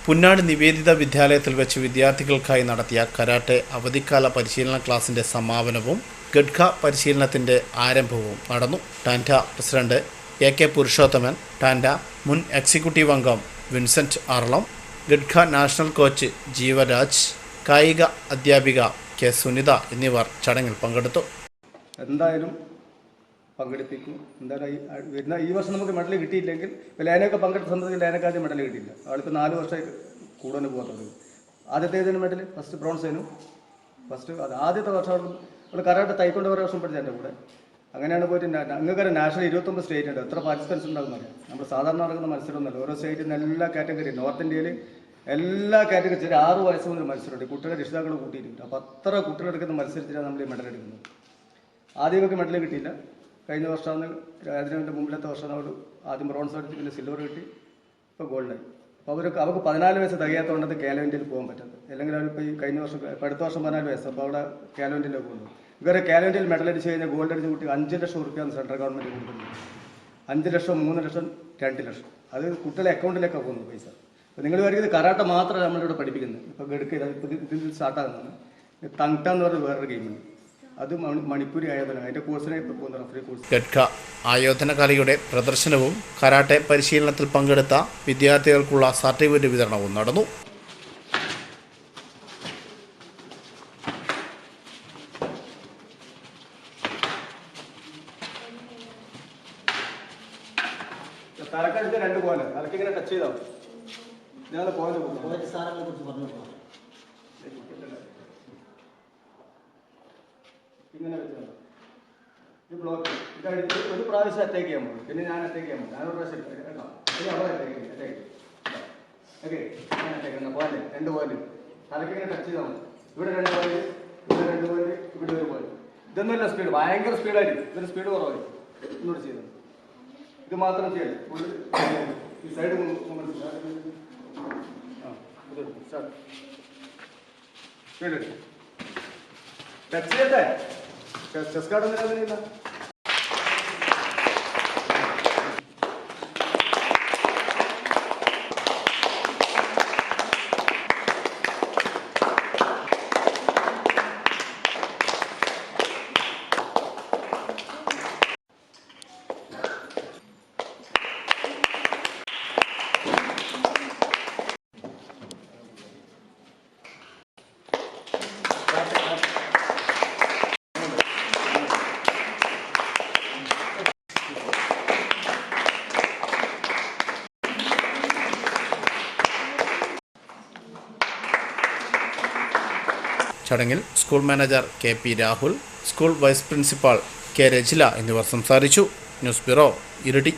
പുന്നാട് നിവേദിത വിദ്യാലയത്തിൽ വെച്ച് വിദ്യാർത്ഥികൾക്കായി നടത്തിയ കരാട്ടെ അവധിക്കാല പരിശീലന ക്ലാസിൻ്റെ സമാപനവും ഗഡ്ഖ പരിശീലനത്തിൻ്റെ ആരംഭവും നടന്നു. ടാൻഡ പ്രസിഡന്റ് AK പുരുഷോത്തമൻ, ടാൻഡ മുൻ എക്സിക്യൂട്ടീവ് അംഗം വിൻസെന്റ് ആർളം, ഗഡ്ഖ നാഷണൽ കോച്ച് ജീവരാജ്, കായിക അധ്യാപിക K സുനിത എന്നിവർ ചടങ്ങിൽ പങ്കെടുത്തു. എന്തായാലും പങ്കെടുപ്പിക്കും. എന്തായാലും ഈ വർഷം നമുക്ക് മെഡൽ കിട്ടിയില്ലെങ്കിൽ ലേനയൊക്കെ പങ്കെടുത്ത സമയത്ത് ലേനക്ക് ആദ്യം മെഡൽ കിട്ടിയില്ല. അവൾക്ക് 4 വർഷമായി കൂടുതൽ പോകാത്തത്. ആദ്യത്തേതിന് മെഡൽ ഫസ്റ്റ് ബ്രോൺസേനും അത് ആദ്യത്തെ വർഷം അവൾ കരാട്ടെ തൈക്കൊണ്ട് ഒരു വർഷം പഠിച്ച എൻ്റെ കൂടെ. അങ്ങനെയാണ് പോയിട്ട് നിങ്ങൾക്ക് നാഷണൽ 29 സ്റ്റേറ്റ് ഉണ്ട്. എത്ര പാർട്ടിസിപ്പൻസ് ഉണ്ടാകുന്നില്ല. നമ്മൾ സാധാരണ നടക്കുന്ന മത്സരമൊന്നുമല്ല. ഓരോ സ്റ്റേറ്റിൽ നിന്ന് എല്ലാ കാറ്റഗറി, നോർത്ത് ഇന്ത്യയിൽ എല്ലാ കാറ്റഗറി 6 വയസ്സ് മുതൽ മത്സരമുണ്ട്. കുട്ടികളെ രക്ഷിതാക്കൾ കൂട്ടിയിട്ടുണ്ട്. അപ്പോൾ അത്ര കുട്ടികളെടുക്കുന്ന മത്സരത്തിലാണ് നമ്മൾ ഈ മെഡൽ എടുക്കുന്നത്. ആദ്യമൊക്കെ മെഡൽ കിട്ടിയില്ല. കഴിഞ്ഞ വർഷമാണ്, അതിന് മുമ്പിലത്തെ വർഷമാണ് അവർ ആദ്യം ബ്രോൺസ് അടിച്ച്, പിന്നെ സിൽവർ കിട്ടി, ഇപ്പോൾ ഗോൾഡായി. അപ്പോൾ അവർക്ക് 14 വയസ്സ് തികയാത്തതുകൊണ്ടത് കേലോ ഇന്ത്യയിൽ പോകാൻ പറ്റുന്നത്. അല്ലെങ്കിൽ അവരിപ്പോൾ ഈ കഴിഞ്ഞ വർഷം അടുത്ത വർഷം 14 വയസ്സ്, അപ്പോൾ അവിടെ കേലോ ഇന്ത്യയിലേക്ക് പോകുന്നു. ഇവരെ കേലോ ഇന്ത്യയിൽ മെഡൽ അടിച്ച് കഴിഞ്ഞാൽ ഗോൾഡ് അടിച്ച് കുട്ടി 5 ലക്ഷം റുപ്യാണ് സെൻട്രൽ ഗവൺമെൻറ് കൊടുക്കുന്നത്. 5 ലക്ഷം, 3 ലക്ഷം, 2 ലക്ഷം. അത് കുട്ടികളെ അക്കൗണ്ടിലേക്കാണ് പോകുന്നത് പൈസ. അപ്പോൾ നിങ്ങൾ വരിക കരാട്ട മാത്രമല്ല നമ്മളിവിടെ പഠിപ്പിക്കുന്നത്. ഇപ്പോൾ ഗഡ്ക ഇപ്പോൾ ഇതിൽ സ്റ്റാർട്ടാകുന്നതാണ്. തങ്ട എന്ന് പറഞ്ഞ വേറൊരു ഗെയിമുണ്ട്. അത് മണിപ്പൂരി ആയോധന, അതിൻ്റെ കോഴ്സിനെ ഇപ്പോൾ പോകുന്ന റഫറി കോഴ്സ്. ഗഡ്ക ആയോധന കലയുടെ പ്രദർശനവും കരാട്ടെ പരിശീലനത്തിൽ പങ്കെടുത്ത വിദ്യാർത്ഥികൾക്കുള്ള സർട്ടിഫിക്കറ്റ് വിതരണവും നടന്നു. തലക്കടിച്ച 2 പോലെ തലക്കിങ്ങനെ ടച്ച് ചെയ്താൽ ഞാൻ പോയിന്റ് ഇങ്ങനെ വെച്ചാൽ ഇത് ബ്ലോക്ക് ഇതടിച്ച് ഒരു പ്രാവശ്യം അറ്റാക്ക് ചെയ്യാൻ പോകും. പിന്നെ ഞാൻ അറ്റാക്ക് ചെയ്യാൻ പോകും. ഞാനൊരു പ്രാവശ്യം കേട്ടോ, ഇനി അവിടെ അറ്റാക്ക് ഓക്കെ. ഞാൻ അറ്റാക്ക് ചെയ്യുന്ന പോയിന്റ് 2 പോയിന്റ് തലക്കിങ്ങനെ ടച്ച് ചെയ്താൽ മതി. ഇവിടെ 2 പോയിന്റ്, ഇവിടെ 2 പോയിന്റ്, ഇവിടെ 1 പോയിന്റ്. ഇതൊന്നുമല്ല സ്പീഡ്, ഭയങ്കര സ്പീഡായിരിക്കും. ഇതിന് സ്പീഡ് കുറവായിരിക്കും. ഇന്നോട് ചെയ്തത് ഇത് മാത്രം ചെയ്യാം. ഈ സൈഡ് സ്പീഡ് ടച്ച് ചെയ്യട്ടെ. ചെസ് കാർഡ് ഒന്നും ചടങ്ങിൽ school manager KP Rahul, school vice principal K Rajila എന്നിവർ സംസാരിച്ചു. News bureau, Iritty.